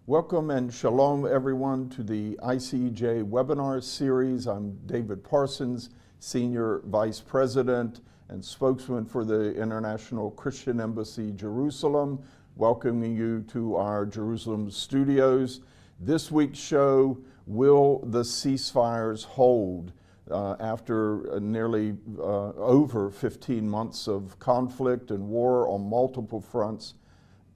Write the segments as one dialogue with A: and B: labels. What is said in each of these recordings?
A: Welcome and shalom everyone to the ICEJ webinar series. I'm David Parsons, Senior Vice President and spokesman for the International Christian Embassy Jerusalem, welcoming you to our Jerusalem studios. This week's show, will the ceasefires hold? After nearly over 15 months of conflict and war on multiple fronts,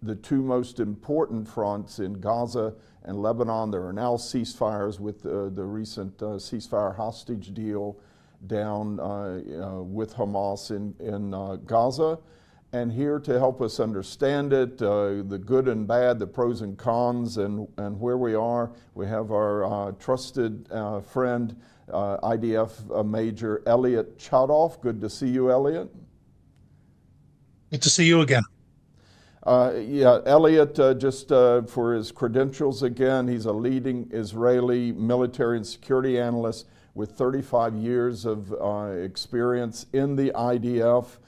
A: the two most important fronts in Gaza and Lebanon, there are now ceasefires with the recent ceasefire hostage deal down with Hamas in Gaza. And here to help us understand it, the good and bad, the pros and cons, and where we are, we have our trusted friend, IDF Major Elliot Chadoff. Good to see you, Elliot.
B: Good to see you again.
A: Elliot, just for his credentials again, he's a leading Israeli military and security analyst with 35 years of experience in the IDF.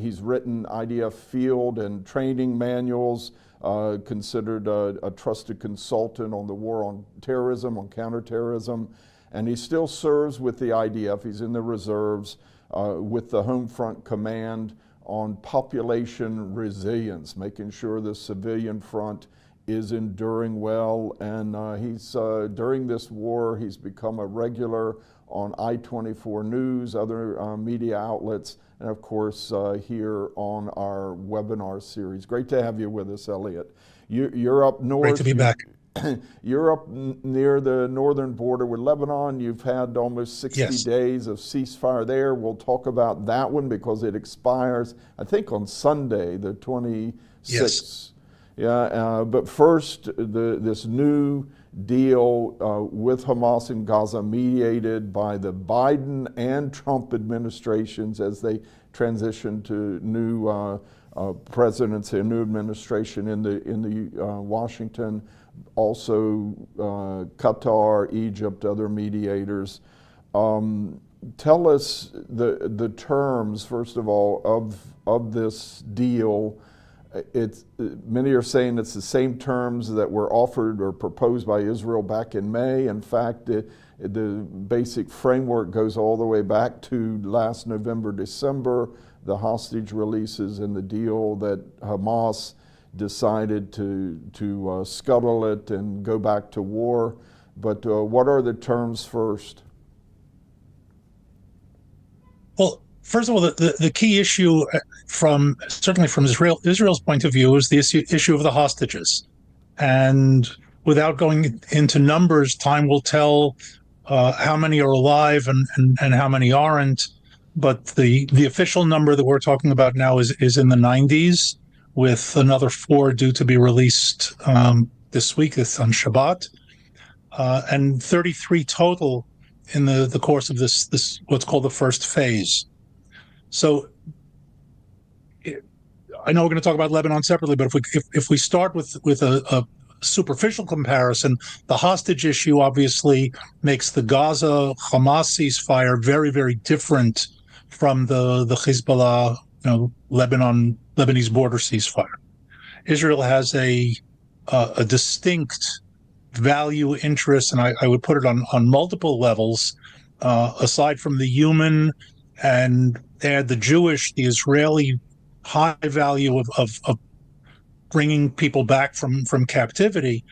A: He's written IDF field and training manuals, considered a trusted consultant on the war on terrorism, on counterterrorism, and he still serves with the IDF. He's in the reserves with the Home Front Command on population resilience, making sure the civilian front is enduring well. And he's during this war, he's become a regular on I-24 News, other media outlets, and of course here on our webinar series. Great to have you with us, Elliot. You're up north.
B: Great to be back.
A: You're up near the northern border with Lebanon. You've had almost 60 days of ceasefire there. We'll talk about that one because it expires, I think, on Sunday, the 26th.
B: Yes.
A: But first, this new deal with Hamas in Gaza, mediated by the Biden and Trump administrations as they transition to new presidency, a new administration in the Washington. Also Qatar, Egypt, other mediators. Tell us the terms, first of all, of this deal. Many are saying it's the same terms that were offered or proposed by Israel back in May. In fact, the basic framework goes all the way back to last November, December, the hostage releases and the deal that Hamas decided to scuttle it and go back to war. But what are the terms first?
B: Well, first of all, the key issue certainly from Israel's point of view is the issue of the hostages. And without going into numbers, time will tell how many are alive and how many aren't. But the official number that we're talking about now is in the 90s, with another 4 due to be released this week. It's on Shabbat, and 33 total in the course of this what's called the first phase. So I know we're going to talk about Lebanon separately, but if we start with a superficial comparison, the hostage issue obviously makes the Gaza Hamas ceasefire very, very different from the Hezbollah, Lebanese border ceasefire. Israel has a distinct value interest, and I would put it on multiple levels, aside from the human and add the Jewish, the Israeli high value of bringing people back from captivity.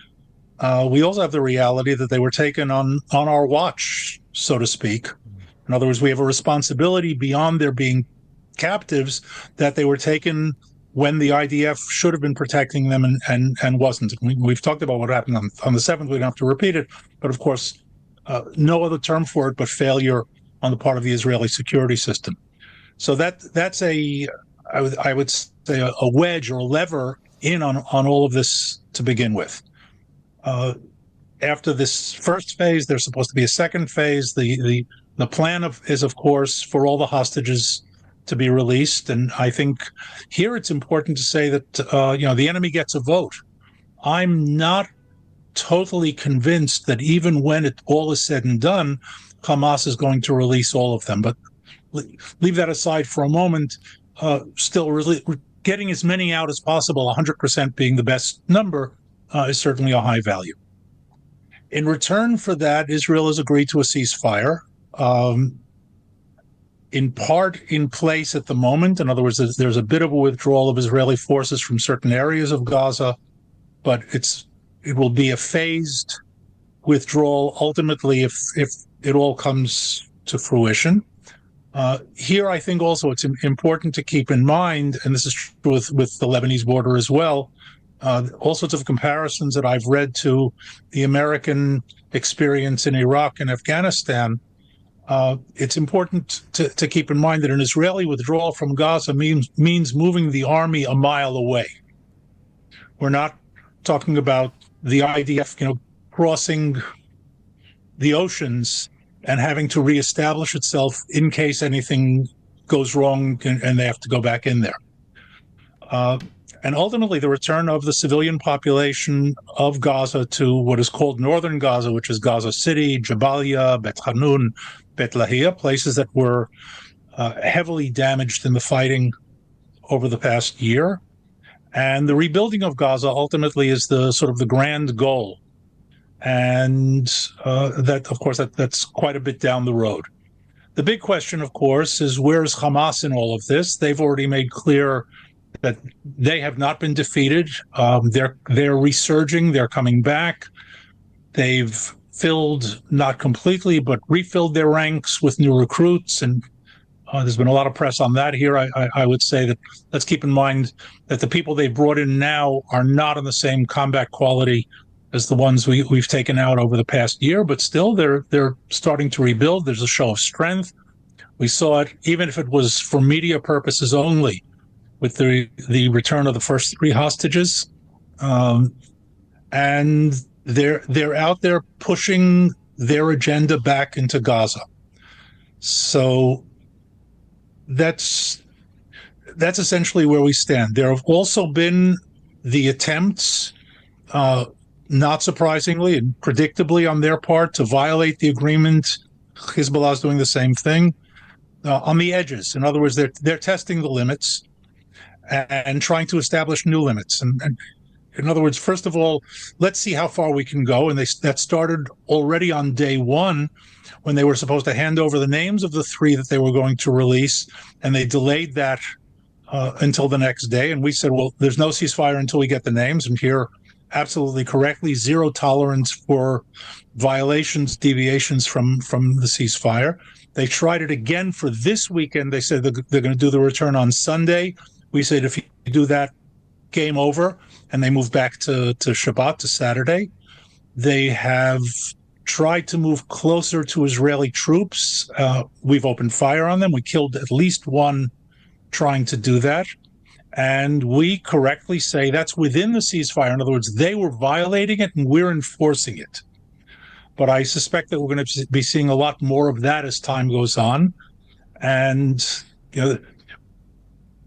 B: We also have the reality that they were taken on our watch, so to speak. In other words, we have a responsibility beyond their being captives, that they were taken when the IDF should have been protecting them and wasn't. We've talked about what happened on the 7th. We don't have to repeat it, but of course, no other term for it but failure on the part of the Israeli security system. So that's I would say a wedge or a lever in on all of this to begin with. After this first phase, there's supposed to be a second phase. The plan is, of course, for all the hostages to be released. And I think here it's important to say that, the enemy gets a vote. I'm not totally convinced that even when it all is said and done, Hamas is going to release all of them. But leave that aside for a moment. Still really getting as many out as possible, 100% being the best number, is certainly a high value. In return for that, Israel has agreed to a ceasefire, in part in place at the moment. In other words, there's a bit of a withdrawal of Israeli forces from certain areas of Gaza, but it will be a phased withdrawal ultimately if it all comes to fruition. Here, I think also it's important to keep in mind, and this is true with the Lebanese border as well, all sorts of comparisons that I've read to the American experience in Iraq and Afghanistan. It's important to keep in mind that an Israeli withdrawal from Gaza means moving the army a mile away. We're not talking about the IDF, crossing the oceans and having to reestablish itself in case anything goes wrong and they have to go back in there. And ultimately, the return of the civilian population of Gaza to what is called northern Gaza, which is Gaza City, Jabalia, Bet Hanun, Bet Lahia, places that were heavily damaged in the fighting over the past year. And the rebuilding of Gaza ultimately is the sort of the grand goal. And that, of course, that's quite a bit down the road. The big question, of course, is where's Hamas in all of this? They've already made clear that they have not been defeated. They're resurging. They're coming back. They've filled, not completely, but refilled their ranks with new recruits. And there's been a lot of press on that here. I would say that let's keep in mind that the people they've brought in now are not on the same combat quality as the ones we've taken out over the past year, but still they're starting to rebuild. There's a show of strength. We saw it, even if it was for media purposes only, with the return of the first 3 hostages. And they're out there pushing their agenda back into Gaza. So that's essentially where we stand. There have also been the attempts, not surprisingly and predictably on their part, to violate the agreement. Hezbollah is doing the same thing on the edges. In other words, they're testing the limits and trying to establish new limits. And in other words, first of all, let's see how far we can go. And that started already on day one, when they were supposed to hand over the names of the 3 that they were going to release, and they delayed that until the next day. And we said, well, there's no ceasefire until we get the names. And here, absolutely correctly, zero tolerance for violations, deviations from the ceasefire. They tried it again for this weekend. They said they're going to do the return on Sunday. We said, if you do that, game over. And they moved back to Shabbat, to Saturday. They have tried to move closer to Israeli troops. We've opened fire on them. We killed at least 1 trying to do that. And we correctly say that's within the ceasefire. In other words, they were violating it and we're enforcing it. But I suspect that we're going to be seeing a lot more of that as time goes on. And,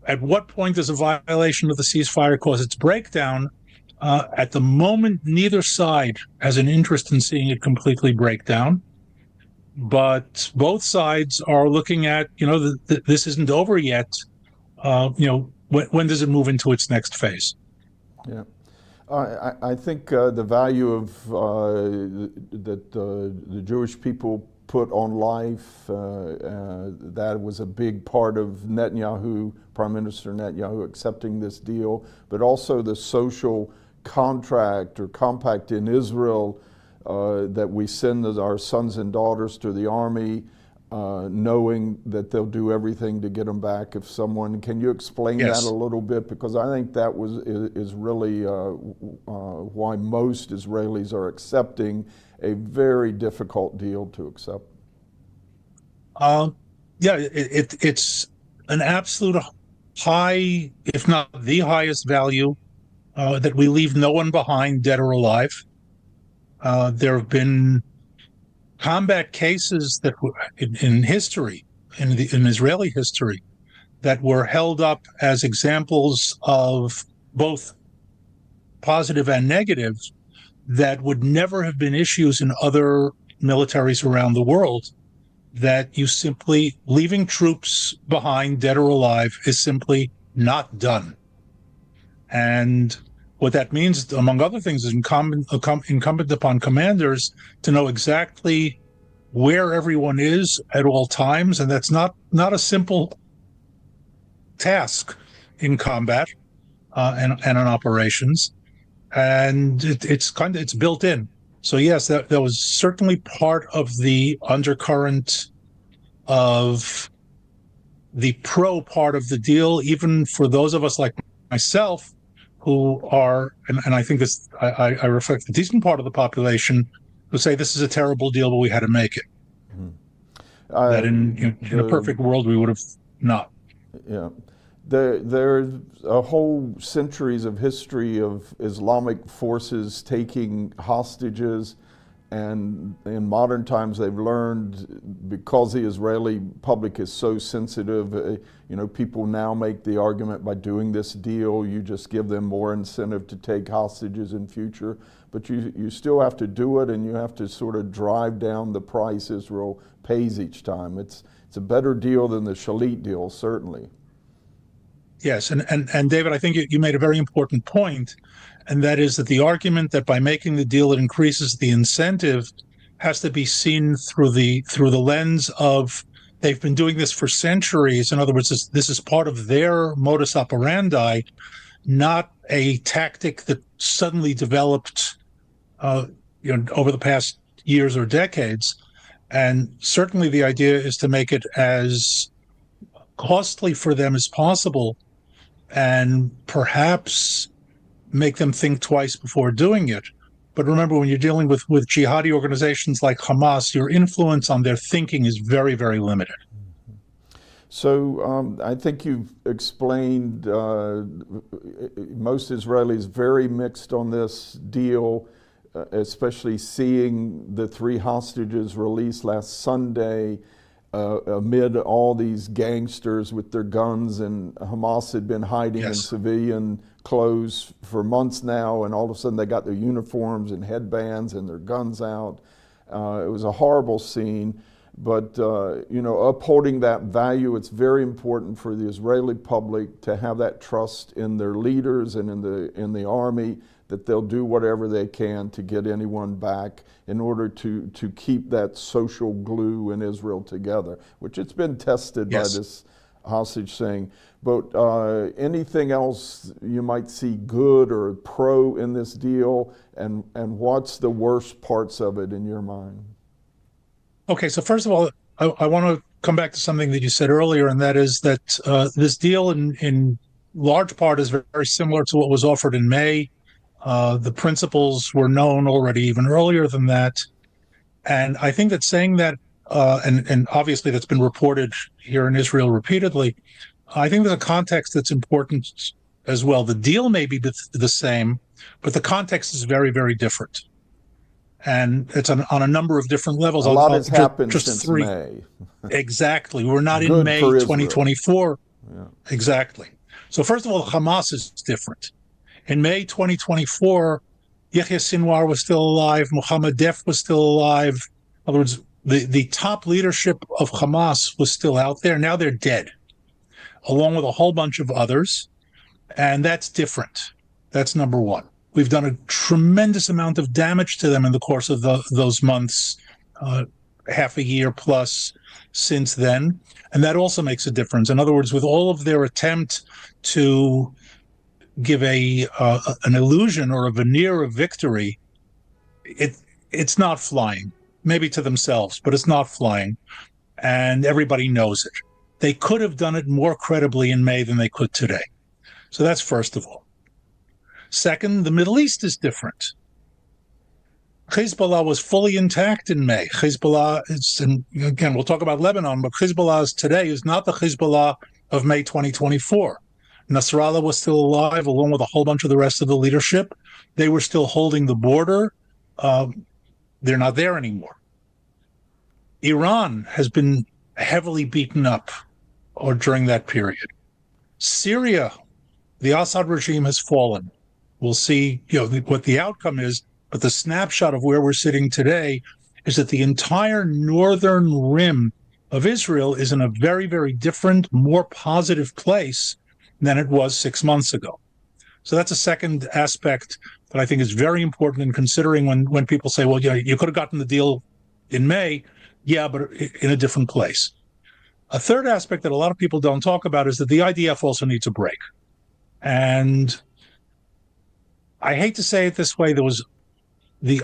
B: at what point does a violation of the ceasefire cause its breakdown? At the moment, neither side has an interest in seeing it completely break down. But both sides are looking at, this isn't over yet. When does it move into its next phase?
A: Yeah. I think the value of that the Jewish people put on life, that was a big part of Netanyahu, Prime Minister Netanyahu, accepting this deal, but also the social contract or compact in Israel that we send our sons and daughters to the army, knowing that they'll do everything to get them back if someone. Can you explain
B: Yes.
A: that a little bit? Because I think that is really why most Israelis are accepting a very difficult deal to accept.
B: It's an absolute high, if not the highest value, that we leave no one behind, dead or alive. There have been combat cases that were in history, in Israeli history, that were held up as examples of both positive and negative that would never have been issues in other militaries around the world, that you simply leaving troops behind, dead or alive, is simply not done. And What that means, among other things, is incumbent upon commanders to know exactly where everyone is at all times, and that's not a simple task in combat and in operations. And it's built in. So yes, that was certainly part of the undercurrent of the pro part of the deal, even for those of us like myself who are, and I think this, I reflect a decent part of the population who say this is a terrible deal, but we had to make it. That in a perfect world we would have not.
A: Yeah. There's a whole centuries of history of Islamic forces taking hostages, and in modern times they've learned, because the Israeli public is so sensitive, people now make the argument, by doing this deal you just give them more incentive to take hostages in future. But you still have to do it, and you have to sort of drive down the price Israel pays each time. It's a better deal than the Shalit deal, certainly.
B: Yes, and David, I think you made a very important point, and that is that the argument that by making the deal it increases the incentive has to be seen through the lens of they've been doing this for centuries. In other words, this is part of their modus operandi, not a tactic that suddenly developed over the past years or decades. And certainly the idea is to make it as costly for them as possible, and perhaps make them think twice before doing it. But remember, when you're dealing with jihadi organizations like Hamas, your influence on their thinking is very, very limited.
A: So I think you've explained most Israelis very mixed on this deal, especially seeing the 3 hostages released last Sunday amid all these gangsters with their guns, and Hamas had been hiding in civilian clothes for months now, and all of a sudden they got their uniforms and headbands and their guns out. It was a horrible scene, but upholding that value, it's very important for the Israeli public to have that trust in their leaders and in the army, that they'll do whatever they can to get anyone back in order to keep that social glue in Israel together, which it's been tested by this hostage thing. But anything else you might see good or pro in this deal, and what's the worst parts of it in your mind?
B: Okay, so first of all, I want to come back to something that you said earlier, and that is that this deal in large part is very similar to what was offered in May. The principles were known already even earlier than that. And I think that saying that, and obviously that's been reported here in Israel repeatedly, I think there's a context that's important as well. The deal may be the same, but the context is very, very different. And it's on a number of different levels.
A: A lot has happened since May.
B: Exactly. We're not in May 2024. Yeah. Exactly. So first of all, Hamas is different. In May 2024, Yahya Sinwar was still alive, Mohammed Def was still alive. In other words, the top leadership of Hamas was still out there. Now they're dead, along with a whole bunch of others, and that's different. That's number one. We've done a tremendous amount of damage to them in the course of those months, half a year plus since then, and that also makes a difference. In other words, with all of their attempt to give an illusion or a veneer of victory, it's not flying. Maybe to themselves, but it's not flying, and everybody knows it. They could have done it more credibly in May than they could today. So that's first of all. Second, the Middle East is different. Hezbollah was fully intact in May. Hezbollah is, and again, we'll talk about Lebanon, but Hezbollah today is not the Hezbollah of May 2024. Nasrallah was still alive, along with a whole bunch of the rest of the leadership. They were still holding the border. They're not there anymore. Iran has been heavily beaten up during that period. Syria, the Assad regime has fallen. We'll see what the outcome is, but the snapshot of where we're sitting today is that the entire northern rim of Israel is in a very, very different, more positive place than it was 6 months ago. So that's a second aspect that I think is very important in considering when people say, well, yeah, you could have gotten the deal in May. Yeah, but in a different place. A third aspect that a lot of people don't talk about is that the IDF also needs a break. And I hate to say it this way, there was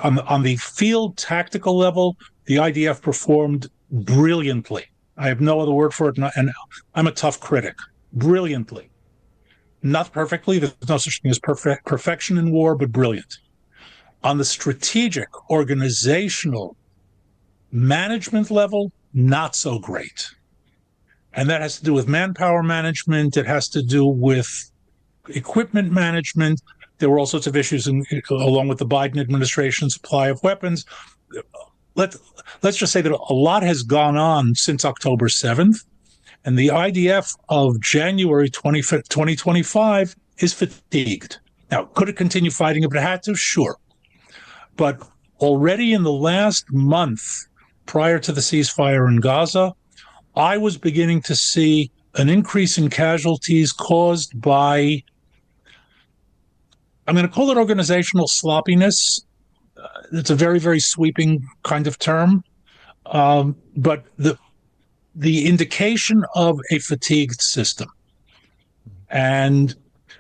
B: on the field tactical level, the IDF performed brilliantly. I have no other word for it, and I'm a tough critic. Brilliantly. Not perfectly, there's no such thing as perfection in war, but brilliant. On the strategic, organizational, management level, not so great. And that has to do with manpower management. It has to do with equipment management. There were all sorts of issues along with the Biden administration supply of weapons. Let's just say that a lot has gone on since October 7th, and the IDF of January 2025 is fatigued. Now, could it continue fighting if it had to? Sure. But already in the last month prior to the ceasefire in Gaza, I was beginning to see an increase in casualties caused by, I'm going to call it organizational sloppiness. It's a very, very sweeping kind of term. But the indication of a fatigued system. And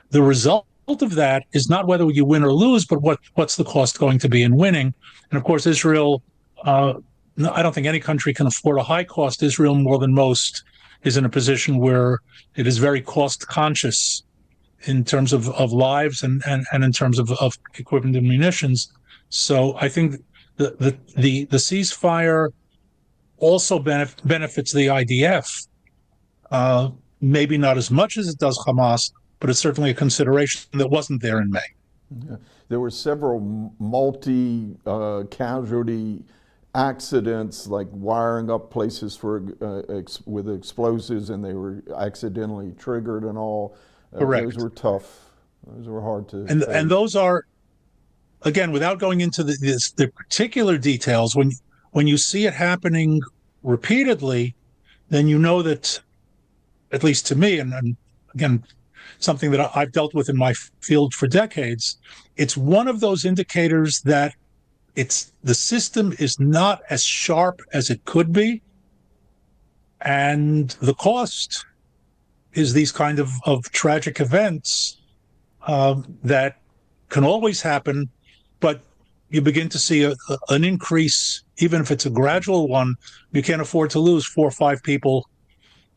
B: the result of that is not whether you win or lose, but what's the cost going to be in winning. And of course, Israel, I don't think any country can afford a high cost. Israel, more than most, is in a position where it is very cost conscious in terms of lives and in terms of equipment and munitions. So I think the ceasefire also benefits the IDF, maybe not as much as it does Hamas, but it's certainly a consideration that wasn't there in May.
A: Yeah. There were several multi-casualty accidents, like wiring up places for with explosives, and they were accidentally triggered and all.
B: Correct.
A: Those were tough. Those were hard to.
B: And those are, again, without going into the particular details, when you see it happening repeatedly, then you know that, at least to me, and again, something that I've dealt with in my field for decades, it's one of those indicators that the system is not as sharp as it could be, and the cost is these kind of tragic events that can always happen, but you begin to see an increase, even if it's a gradual one. You can't afford to lose 4 or 5 people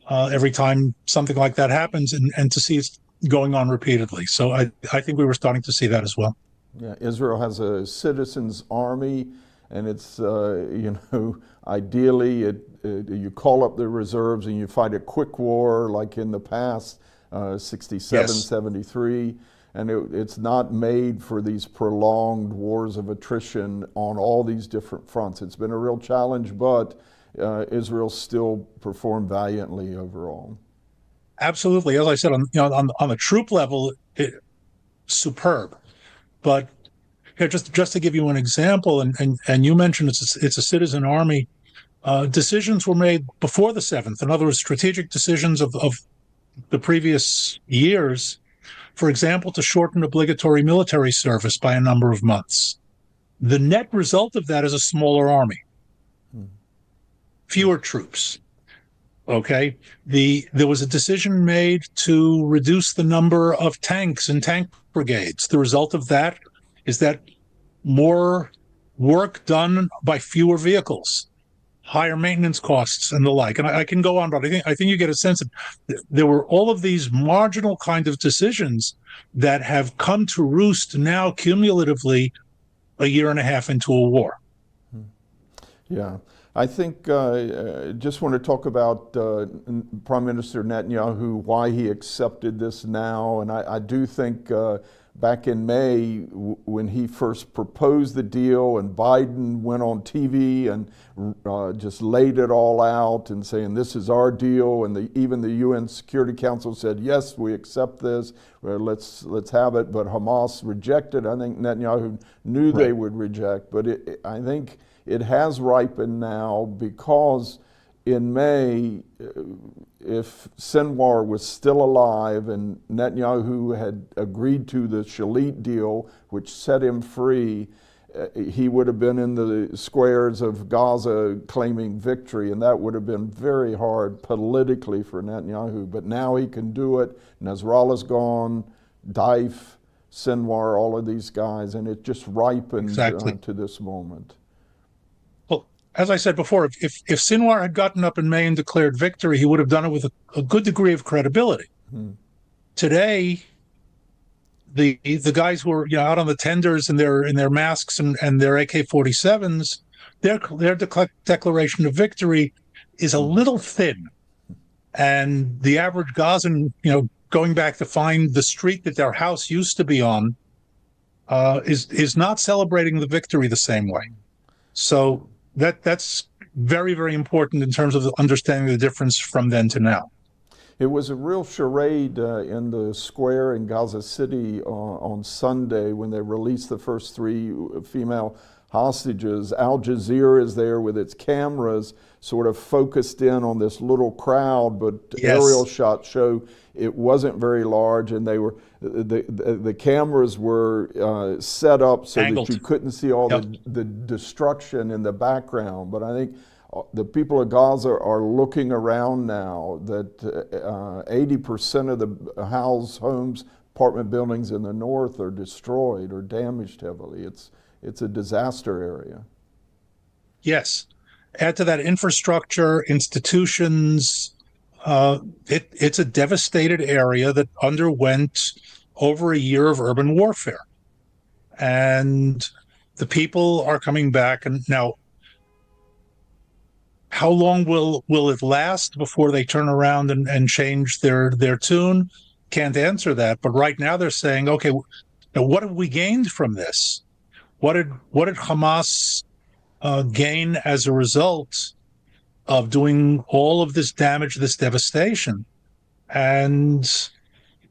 B: every time something like that happens, and to see it going on repeatedly. So I think we were starting to see that as well.
A: Yeah, Israel has a citizens' army, and it's, ideally you call up the reserves and you fight a quick war like in the past, 67,
B: Yes.
A: 73. And it's not made for these prolonged wars of attrition on all these different fronts. It's been a real challenge, but Israel still performed valiantly overall.
B: Absolutely. As I said, on the troop level, superb. But here, just to give you an example, and you mentioned it's a citizen army. Decisions were made before the 7th. In other words, strategic decisions of the previous years. For example, to shorten obligatory military service by a number of months. The net result of that is a smaller army, fewer troops. Okay, there was a decision made to reduce the number of tanks and tank brigades. The result of that is that more work done by fewer vehicles, higher maintenance costs, and the like. And I can go on, but I think you get a sense of there were all of these marginal kind of decisions that have come to roost now cumulatively a year and a half into a war.
A: Yeah. I think just want to talk about Prime Minister Netanyahu, why he accepted this now. And I do think back in May, when he first proposed the deal and Biden went on TV and just laid it all out and saying, this is our deal. And even the UN Security Council said, yes, we accept this. Let's have it. But Hamas rejected. I think Netanyahu knew they would reject. But I think it has ripened now because in May, if Sinwar was still alive and Netanyahu had agreed to the Shalit deal, which set him free, he would have been in the squares of Gaza claiming victory, and that would have been very hard politically for Netanyahu. But now he can do it. Nasrallah's gone, Daif, Sinwar, all of these guys, and it just ripened to this moment.
B: Well, as I said before, if Sinwar had gotten up in May and declared victory, he would have done it with a good degree of credibility. Today, the guys who are out on the tenders in their masks and their AK-47s, their declaration of victory is a little thin, and the average Gazan, going back to find the street that their house used to be on, is not celebrating the victory the same way. So that's very, very important in terms of understanding the difference from then to now.
A: It was a real charade in the square in Gaza City on Sunday when they released the first 3 female hostages. Al Jazeera is there with its cameras sort of focused in on this little crowd, but aerial shots show it wasn't very large, and they were the cameras were set up so
B: angled,
A: that you couldn't see all the destruction in the background. But I think the people of Gaza are looking around now that 80% of the homes, apartment buildings in the north are destroyed or damaged heavily. It's a disaster area.
B: Yes. Add to that infrastructure, institutions. It's a devastated area that underwent over a year of urban warfare. And the people are coming back. And now, how long will it last before they turn around and change their tune? Can't answer that. But right now they're saying, okay, now what have we gained from this? What did Hamas gain as a result of doing all of this damage, this devastation? And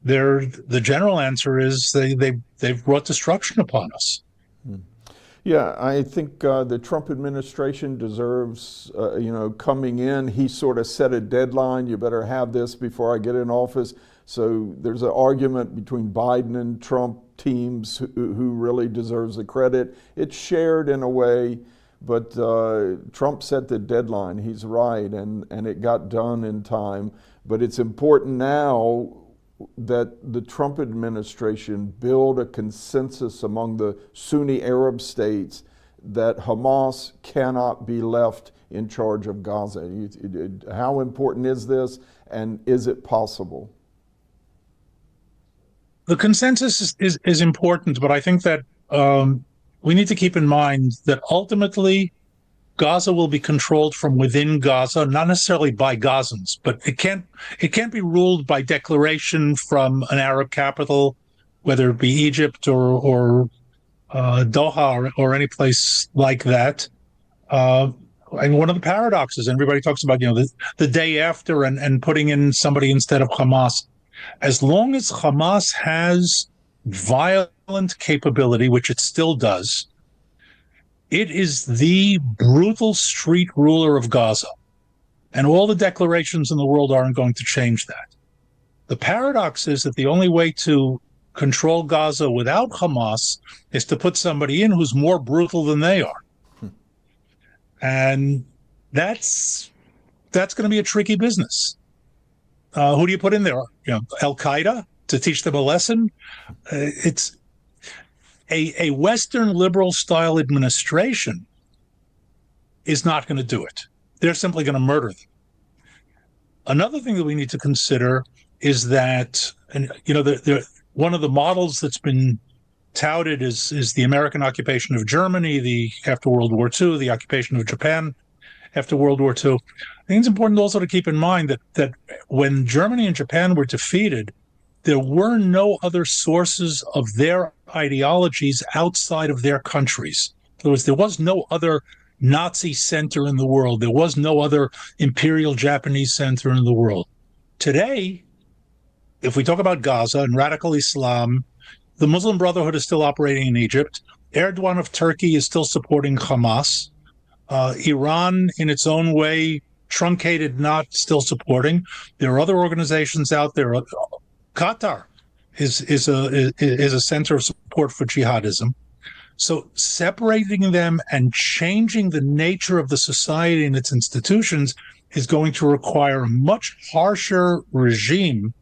B: the general answer is they've brought destruction upon us.
A: Yeah, I think the Trump administration deserves, coming in, he sort of set a deadline. You better have this before I get in office. So there's an argument between Biden and Trump teams who really deserves the credit. It's shared in a way, but Trump set the deadline. He's right, and it got done in time. But it's important now that the Trump administration build a consensus among the Sunni Arab states that Hamas cannot be left in charge of Gaza. How important is this, and is it possible?
B: The consensus is important, but I think that we need to keep in mind that ultimately Gaza will be controlled from within Gaza, not necessarily by Gazans, but it can't be ruled by declaration from an Arab capital, whether it be Egypt or Doha or any place like that. And one of the paradoxes, everybody talks about, the day after and putting in somebody instead of Hamas. As long as Hamas has violent capability, which it still does, it is the brutal street ruler of Gaza. And all the declarations in the world aren't going to change that. The paradox is that the only way to control Gaza without Hamas is to put somebody in who's more brutal than they are. And that's going to be a tricky business. Who do you put in there? Al-Qaeda to teach them a lesson? It's a Western liberal style administration is not going to do it. They're simply going to murder them. Another thing that we need to consider is that, one of the models that's been touted is the American occupation of Germany after World War II, the occupation of Japan after World War II. I think it's important also to keep in mind that when Germany and Japan were defeated, there were no other sources of their ideologies outside of their countries. In other words, there was no other Nazi center in the world. There was no other imperial Japanese center in the world. Today, if we talk about Gaza and radical Islam, the Muslim Brotherhood is still operating in Egypt. Erdogan of Turkey is still supporting Hamas. Iran, in its own way, truncated, not still supporting. There are other organizations out there. Qatar is a center of support for jihadism. So separating them and changing the nature of the society and its institutions is going to require a much harsher regime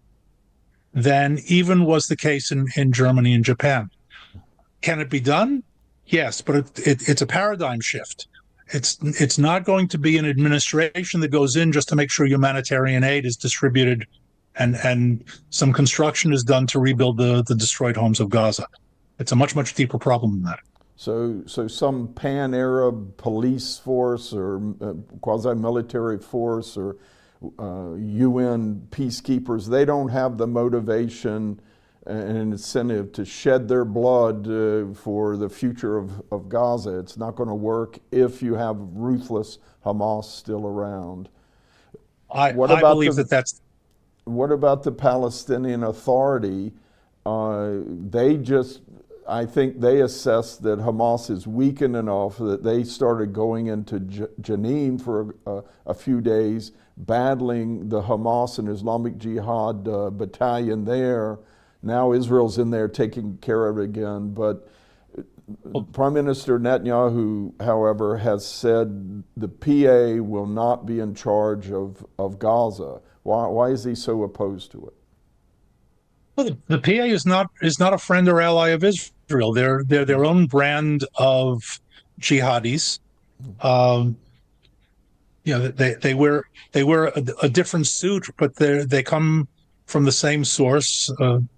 B: than even was the case in Germany and Japan. Can it be done? Yes, but it's a paradigm shift. It's not going to be an administration that goes in just to make sure humanitarian aid is distributed and some construction is done to rebuild the destroyed homes of Gaza. It's a much, much deeper problem than that.
A: So some pan-Arab police force or quasi-military force or UN peacekeepers, they don't have the motivation and incentive to shed their blood for the future of Gaza. It's not going to work if you have ruthless Hamas still around.
B: I believe that's...
A: What about the Palestinian Authority? I think they assessed that Hamas is weakened enough that they started going into Jenin for a few days, battling the Hamas and Islamic Jihad battalion there. Now Israel's in there taking care of it again. But Prime Minister Netanyahu, however, has said the PA will not be in charge of Gaza. Why is he so opposed to it?
B: Well, the PA is not a friend or ally of Israel. They're their own brand of jihadis. They wear a different suit, but they come from the same source.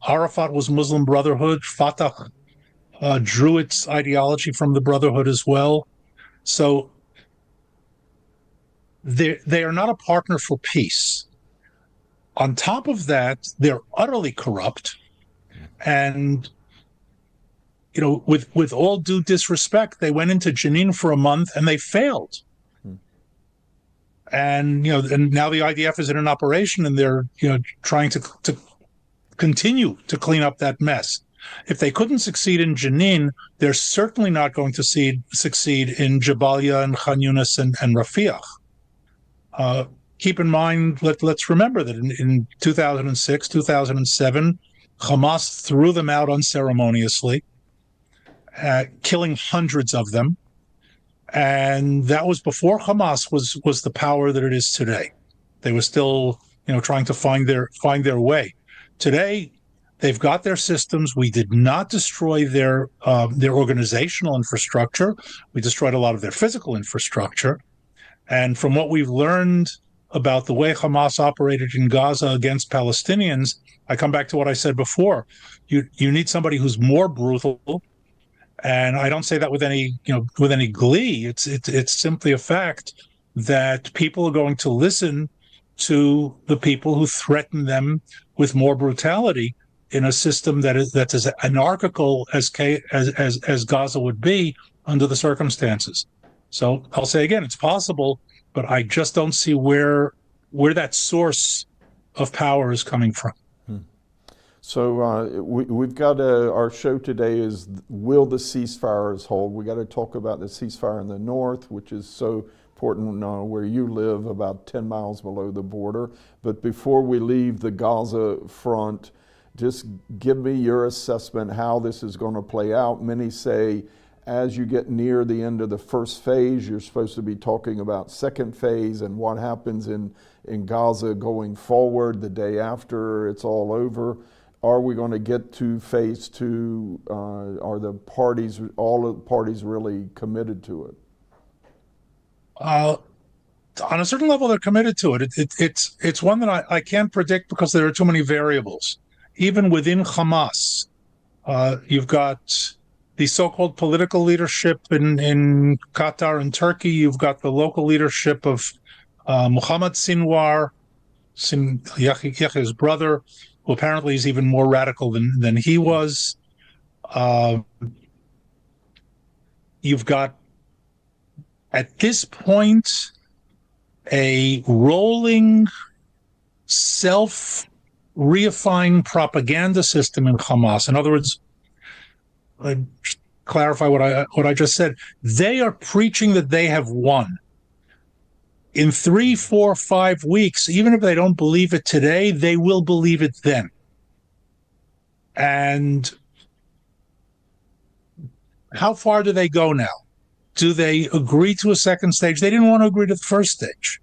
B: Arafat was Muslim Brotherhood. Fatah drew its ideology from the Brotherhood as well. So they are not a partner for peace. On top of that, they're utterly corrupt, and with all due disrespect, they went into Jenin for a month and they failed. And and now the IDF is in an operation, and they're trying to continue to clean up that mess. If they couldn't succeed in Jenin, they're certainly not going to succeed in Jabalia and Khan Yunis and Rafiah. Keep in mind, let's remember that in 2006, 2007, Hamas threw them out unceremoniously, killing hundreds of them. And that was before Hamas was the power that it is today. They were still, trying to find their way. Today, they've got their systems. We did not destroy their organizational infrastructure. We destroyed a lot of their physical infrastructure. And from what we've learned about the way Hamas operated in Gaza against Palestinians, I come back to what I said before. You need somebody who's more brutal. And I don't say that with any glee. It's simply a fact that people are going to listen to the people who threaten them with more brutality in a system that's as anarchical as Gaza would be under the circumstances. So I'll say again, it's possible, but I just don't see where that source of power is coming from.
A: So we've got our show today is, will the ceasefires hold? We got to talk about the ceasefire in the north, which is so important where you live, about 10 miles below the border. But before we leave the Gaza front, just give me your assessment how this is going to play out. Many say as you get near the end of the first phase, you're supposed to be talking about second phase and what happens in Gaza going forward the day after it's all over. Are we going to get to phase two? Are all the parties really committed to it?
B: On a certain level, they're committed to it. It's one that I can't predict because there are too many variables. Even within Hamas, you've got the so-called political leadership in Qatar and Turkey. You've got the local leadership of Mohammed Sinwar, Yahya's brother, who apparently is even more radical than he was. You've got, at this point, a rolling, self-reifying propaganda system in Hamas. In other words, clarify what I just said. They are preaching that they have won. in 3, 4, 5 weeks, even if they don't believe it today, they will believe it then. And how far do they go now? Do they agree to a second stage? They didn't want to agree to the first stage.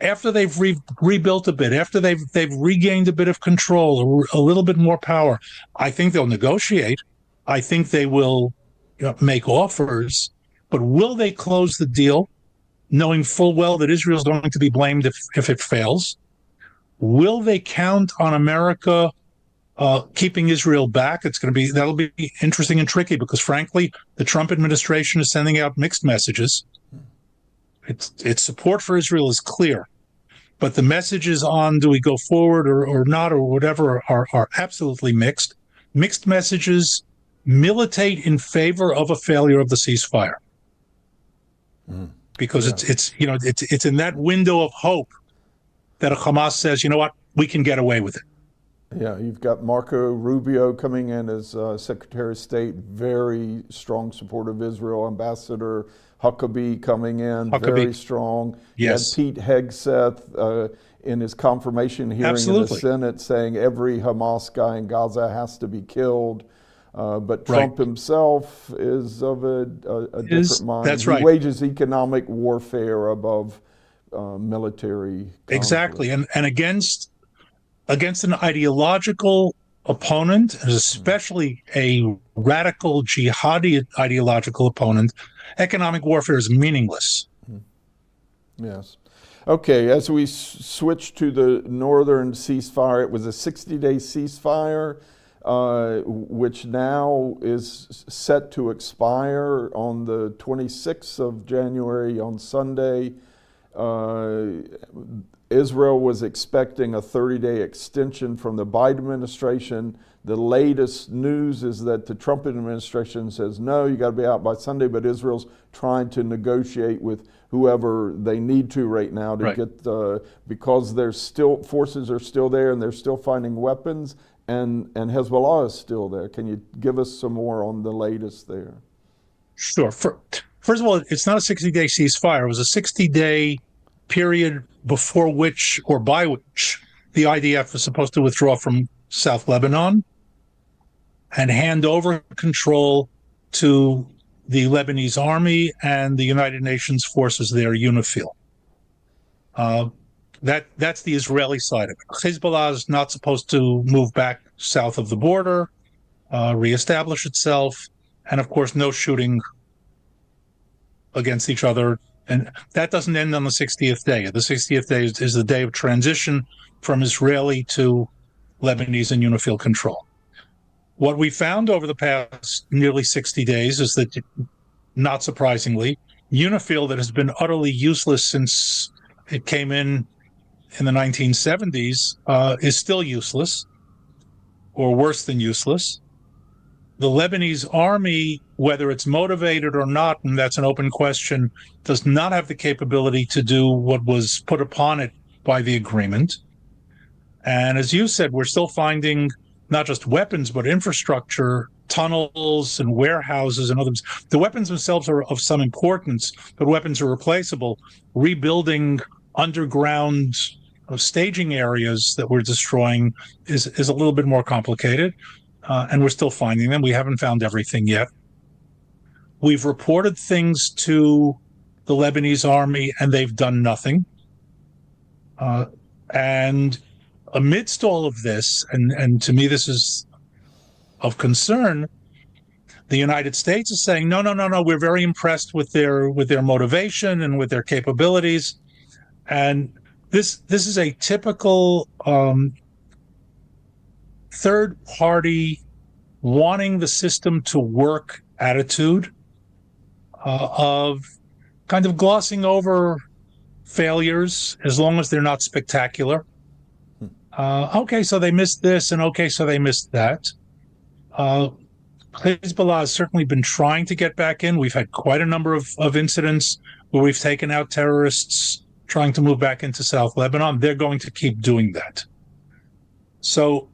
B: After they've rebuilt a bit, after they've regained a bit of control, or a little bit more power, I think they'll negotiate. I think they will make offers. But will they close the deal, knowing full well that Israel is going to be blamed if it fails? Will they count on America keeping Israel back? That'll be interesting and tricky, because frankly, the Trump administration is sending out mixed messages. Its support for Israel is clear, but the messages on do we go forward or not or whatever are absolutely mixed. Mixed messages militate in favor of a failure of the ceasefire, because it's in that window of hope that a Hamas says, you know what, we can get away with it.
A: Yeah, you've got Marco Rubio coming in as Secretary of State, very strong supporter of Israel. Ambassador Huckabee coming in, very strong.
B: Yes.
A: You had Pete Hegseth in his confirmation hearing in the Senate saying every Hamas guy in Gaza has to be killed. But Trump himself is of a different mind.
B: That's right.
A: He wages economic warfare above military conflict.
B: Exactly, and against an ideological opponent, especially a radical jihadi ideological opponent, economic warfare is meaningless.
A: Yes. Okay, as we switch to the northern ceasefire, it was a 60-day ceasefire, which now is set to expire on the 26th of January, on Sunday. Israel was expecting a 30-day extension from the Biden administration. The latest news is that the Trump administration says, no, you got to be out by Sunday, but Israel's trying to negotiate with whoever they need to right now to get, because there's still, forces are still there and they're still finding weapons, and Hezbollah is still there. Can you give us some more on the latest there?
B: Sure. First of all, it's not a 60-day ceasefire. It was a 60-day period before which, or by which, the IDF is supposed to withdraw from South Lebanon and hand over control to the Lebanese army and the United Nations forces there, UNIFIL. That's the Israeli side of it. Hezbollah is not supposed to move back south of the border, reestablish itself, and of course, no shooting against each other. And that doesn't end on the 60th day. The 60th day is the day of transition from Israeli to Lebanese and UNIFIL control. What we found over the past nearly 60 days is that, not surprisingly, UNIFIL, that has been utterly useless since it came in the 1970s, is still useless, or worse than useless. The Lebanese army, whether it's motivated or not, and that's an open question, does not have the capability to do what was put upon it by the agreement. And as you said, we're still finding not just weapons, but infrastructure, tunnels and warehouses and others. The weapons themselves are of some importance, but weapons are replaceable. Rebuilding underground staging areas that we're destroying is a little bit more complicated. And we're still finding them. We haven't found everything yet. We've reported things to the Lebanese army, and they've done nothing. And amidst all of this, and to me this is of concern, the United States is saying, no, we're very impressed with their motivation and with their capabilities. And this is a typical third party wanting the system to work attitude of kind of glossing over failures as long as they're not spectacular. Okay, so they missed this, and okay, so they missed that. Hezbollah has certainly been trying to get back in. We've had quite a number of incidents where we've taken out terrorists trying to move back into South Lebanon. They're going to keep doing that. So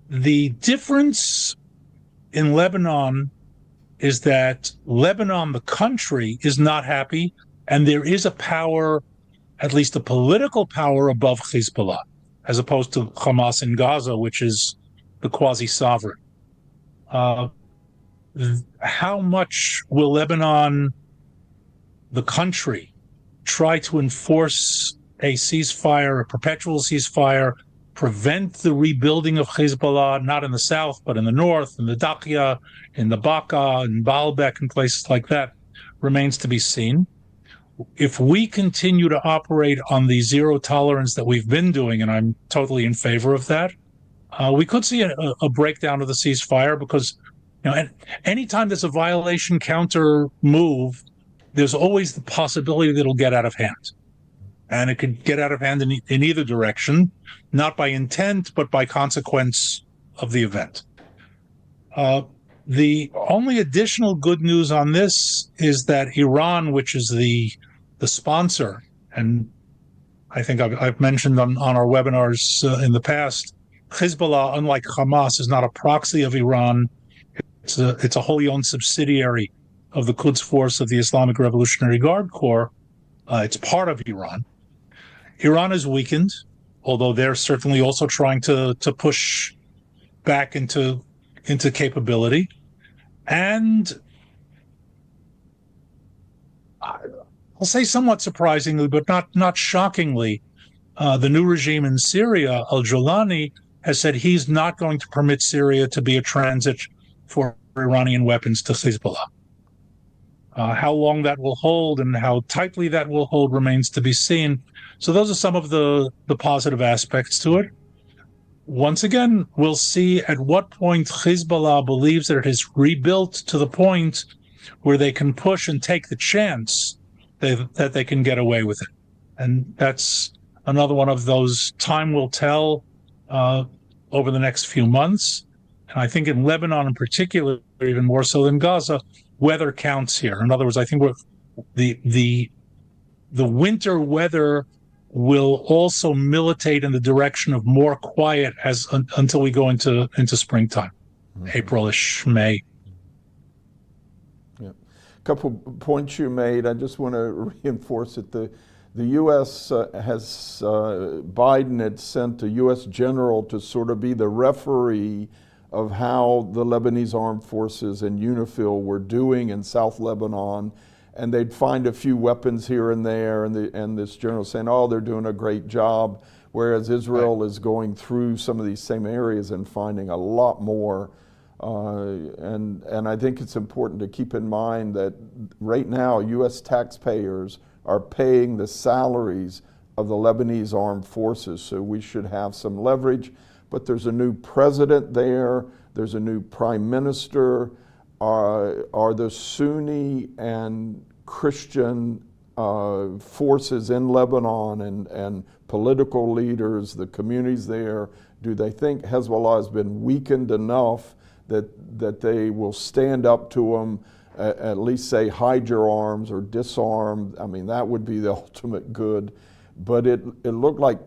B: the difference in Lebanon is that Lebanon, the country, is not happy, And there is a power, at least a political power, above Hezbollah, as opposed to Hamas in Gaza, which is the quasi-sovereign. How much will Lebanon, the country, try to enforce a ceasefire, a perpetual ceasefire, prevent the rebuilding of Hezbollah, not in the south, but in the north, in the Dakhya, in the Baqa, in Baalbek, and places like that, remains to be seen. If we continue to operate on the zero tolerance that we've been doing, and I'm totally in favor of that, we could see a breakdown of the ceasefire, because anytime there's a violation counter move, there's always the possibility that it'll get out of hand. And it could get out of hand in either direction, not by intent, but by consequence of the event. The only additional good news on this is that Iran, which is the sponsor, and I think I've mentioned on our webinars in the past, Hezbollah, unlike Hamas, is not a proxy of Iran. It's a wholly owned subsidiary of the Quds Force of the Islamic Revolutionary Guard Corps. It's part of Iran. Iran is weakened, although they're certainly also trying to push back into capability. And I'll say somewhat surprisingly, but not shockingly, the new regime in Syria, al-Jolani, has said he's not going to permit Syria to be a transit for Iranian weapons to Hezbollah. How long that will hold and how tightly that will hold remains to be seen. So those are some of the positive aspects to it. Once again, we'll see at what point Hezbollah believes that it has rebuilt to the point where they can push and take the chance that they can get away with it. And that's another one of those time will tell over the next few months. And I think in Lebanon in particular, even more so than Gaza, weather counts here. In other words, I think the winter weather will also militate in the direction of more quiet until we go into springtime, April-ish, May.
A: Yeah, a couple points you made. I just want to reinforce it. The U.S. Biden had sent a U.S. general to sort of be the referee of how the Lebanese armed forces and UNIFIL were doing in South Lebanon. And they'd find a few weapons here and there, and this general saying, oh, they're doing a great job, whereas Israel is going through some of these same areas and finding a lot more. And I think it's important to keep in mind that right now, U.S. taxpayers are paying the salaries of the Lebanese armed forces, so we should have some leverage. But there's a new president there, there's a new prime minister. Are the Sunni and Christian forces in Lebanon and political leaders, the communities there, do they think Hezbollah has been weakened enough that they will stand up to them, at least say hide your arms or disarm? I mean, that would be the ultimate good. But it looked like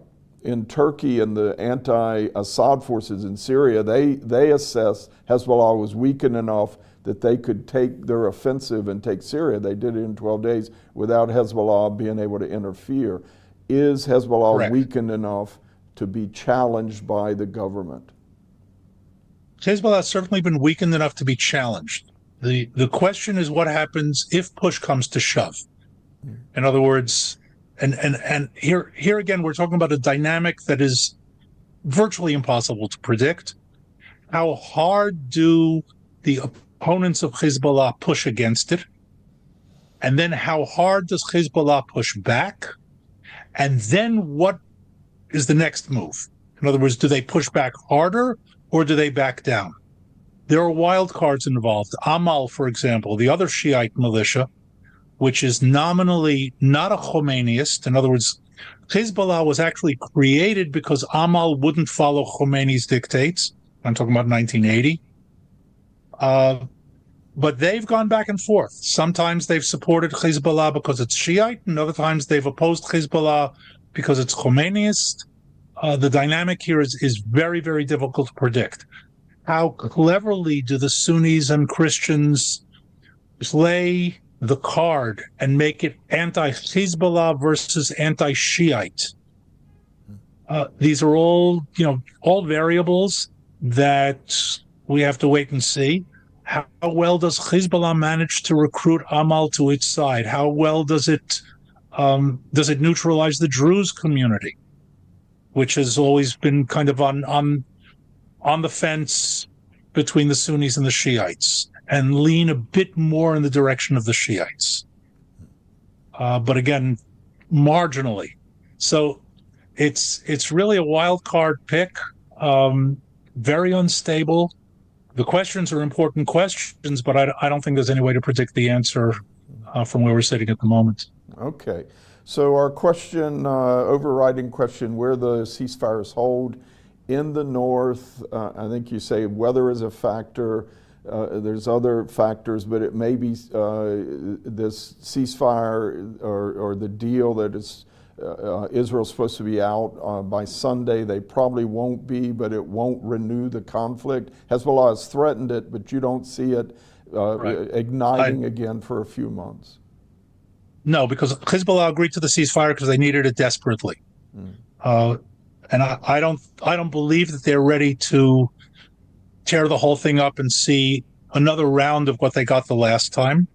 A: in Turkey and the anti-Assad forces in Syria, they assessed Hezbollah was weakened enough that they could take their offensive and take Syria. They did it in 12 days without Hezbollah being able to interfere. Is Hezbollah
B: Correct.
A: Weakened enough to be challenged by the government?
B: Hezbollah has certainly been weakened enough to be challenged. The question is what happens if push comes to shove. In other words, and here again, we're talking about a dynamic that is virtually impossible to predict. How hard do the opponents of Hezbollah push against it? And then how hard does Hezbollah push back? And then what is the next move? In other words, do they push back harder or do they back down? There are wild cards involved. Amal, for example, the other Shiite militia, which is nominally not a Khomeiniist. In other words, Hezbollah was actually created because Amal wouldn't follow Khomeini's dictates. I'm talking about 1980. But they've gone back and forth. Sometimes they've supported Hezbollah because it's Shiite, and other times they've opposed Hezbollah because it's Khomeiniist. The dynamic here is very, very difficult to predict. How cleverly do the Sunnis and Christians play the card and make it anti-Hezbollah versus anti-Shiite. These are all variables that we have to wait and see. How well does Hezbollah manage to recruit Amal to its side? How well does it neutralize the Druze community, which has always been kind of on the fence between the Sunnis and the Shiites, and lean a bit more in the direction of the Shiites, but again, marginally. So it's really a wild card pick, very unstable. The questions are important questions, but I don't think there's any way to predict the answer from where we're sitting at the moment.
A: Okay. So our question, overriding question, where the ceasefires hold in the north, I think you say weather is a factor. There's other factors, but it may be this ceasefire or the deal that is Israel's supposed to be out by Sunday. They probably won't be, but it won't renew the conflict. Hezbollah has threatened it, but you don't see it igniting again for a few months.
B: No, because Hezbollah agreed to the ceasefire because they needed it desperately, and I don't believe that they're ready to tear the whole thing up and see another round of what they got the last time,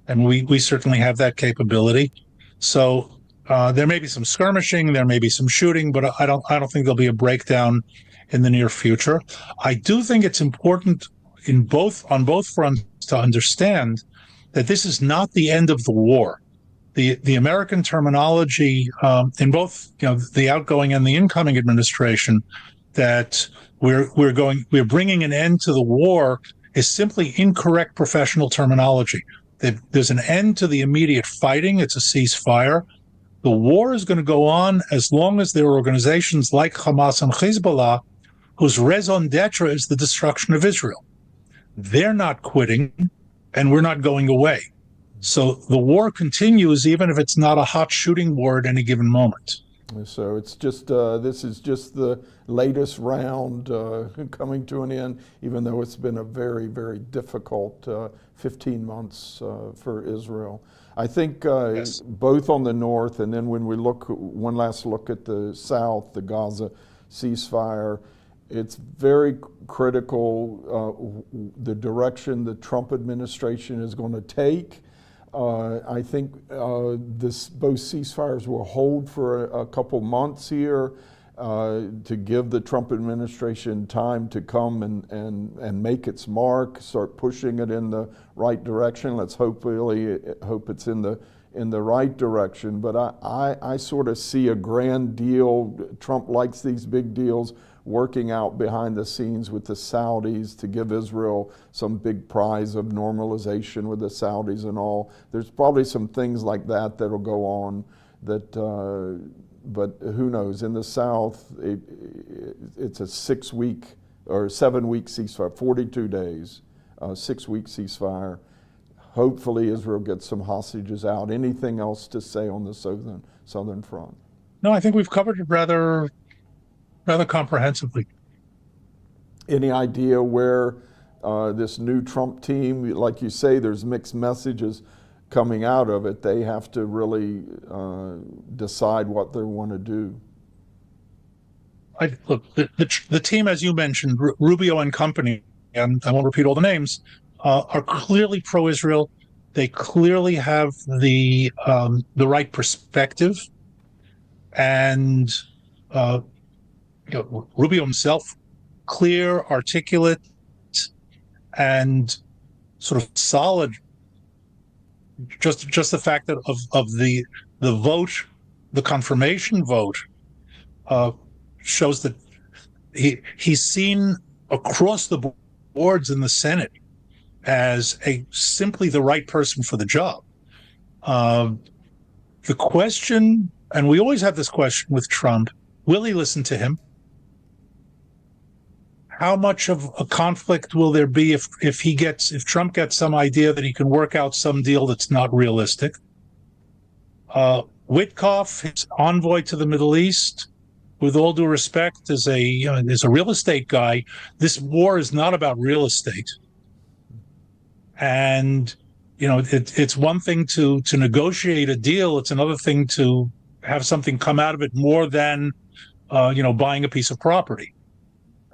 B: and we certainly have that capability. So there may be some skirmishing, there may be some shooting, but I don't think there'll be a breakdown in the near future. I do think it's important on both fronts to understand that this is not the end of the war. The American terminology in both the outgoing and the incoming administration that we're bringing an end to the war is simply incorrect professional terminology. There's an end to the immediate fighting. It's a ceasefire. The war is going to go on as long as there are organizations like Hamas and Hezbollah whose raison d'etre is the destruction of Israel. They're not quitting, and we're not going away. So the war continues even if it's not a hot shooting war at any given moment.
A: So it's just this is just the latest round coming to an end, even though it's been a very, very difficult 15 months for Israel. I think
B: Yes.
A: both on the north, and then when we look, one last look at the south, the Gaza ceasefire, it's very critical the direction the Trump administration is going to take. I think both ceasefires will hold for a couple months here to give the Trump administration time to come and make its mark, start pushing it in the right direction. Let's hope it's in the right direction. But I sort of see a grand deal. Trump likes these big deals, working out behind the scenes with the Saudis to give Israel some big prize of normalization with the Saudis and all. There's probably some things like that that'll go on that, but who knows? In the South, it's a 6-week or 7-week ceasefire, 42 days, 6-week ceasefire. Hopefully Israel gets some hostages out. Anything else to say on the southern front?
B: No, I think we've covered it rather comprehensively.
A: Any idea where this new Trump team, like you say, there's mixed messages coming out of it. They have to really decide what they want to do.
B: Look, the team, as you mentioned, Rubio and company, and I won't repeat all the names, are clearly pro-Israel. They clearly have the right perspective, and Rubio himself, clear, articulate, and sort of solid. Just the fact that of the vote, the confirmation vote, shows that he's seen across the boards in the Senate as simply the right person for the job. The question, and we always have this question with Trump, will he listen to him? How much of a conflict will there be if Trump gets some idea that he can work out some deal that's not realistic? Witkoff, his envoy to the Middle East, with all due respect, is a real estate guy. This war is not about real estate, and it's one thing to negotiate a deal. It's another thing to have something come out of it more than, buying a piece of property.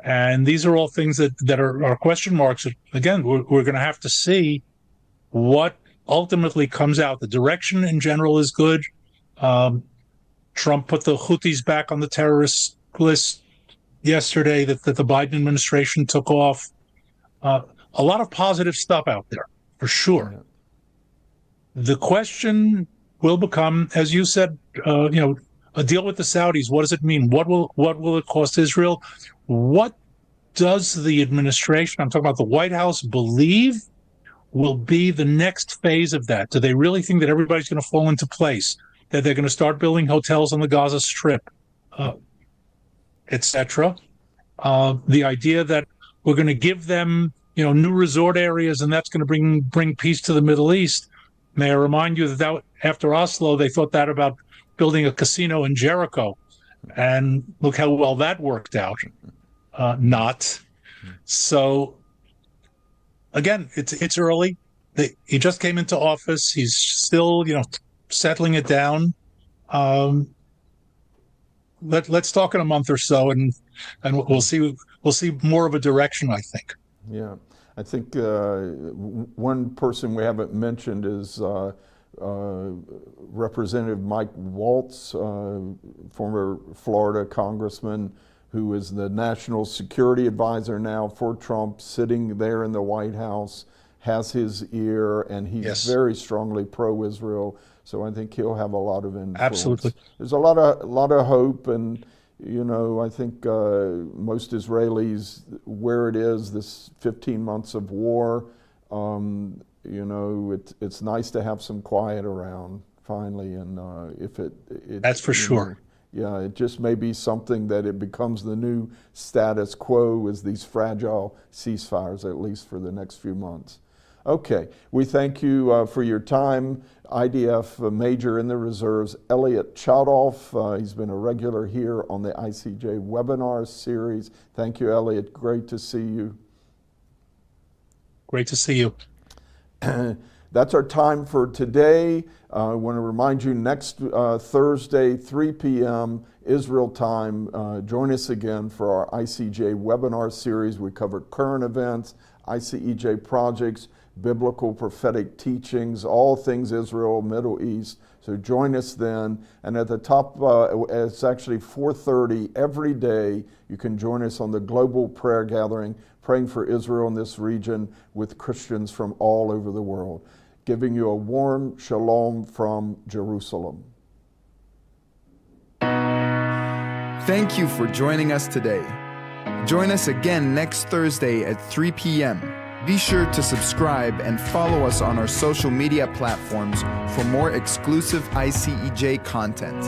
B: And these are all things that are question marks. Again, we're going to have to see what ultimately comes out. The direction in general is good. Trump put the Houthis back on the terrorist list yesterday that the Biden administration took off. A lot of positive stuff out there, for sure.
A: Yeah.
B: The question will become, as you said, a deal with the Saudis. What does it mean? What will it cost Israel? What does the administration, I'm talking about the White House, believe will be the next phase of that? Do they really think that everybody's going to fall into place, that they're going to start building hotels on the Gaza Strip, etc.? The idea that we're going to give them, new resort areas, and that's going to bring peace to the Middle East. May I remind you that after Oslo, they thought that about building a casino in Jericho, and look how well that worked out. Not. So again, it's early. He just came into office. He's still, settling it down. Let's talk in a month or so, and we'll see more of a direction, I think.
A: Yeah, I think one person we haven't mentioned is Representative Mike Waltz, former Florida congressman, who is the national security advisor now for Trump, sitting there in the White House, has his ear, and he's very strongly pro-Israel. So I think he'll have a lot of influence.
B: Absolutely.
A: There's a lot of hope, and I think most Israelis, where it is, this 15 months of war, it's nice to have some quiet around finally, and if it
B: that's for sure.
A: Yeah, it just may be something that it becomes the new status quo, is these fragile ceasefires, at least for the next few months. Okay, we thank you for your time. IDF Major in the Reserves, Elliot Chowdoff. He's been a regular here on the ICJ webinar series. Thank you, Elliot. Great to see you.
B: Great to see you.
A: That's our time for today. I want to remind you, next Thursday, 3 p.m. Israel time, join us again for our ICJ webinar series. We cover current events, ICEJ projects, biblical prophetic teachings, all things Israel, Middle East. So join us then. And at the top, it's actually 4:30 every day. You can join us on the global prayer gathering, praying for Israel in this region with Christians from all over the world. Giving you a warm shalom from Jerusalem.
C: Thank you for joining us today. Join us again next Thursday at 3 p.m. Be sure to subscribe and follow us on our social media platforms for more exclusive ICEJ content.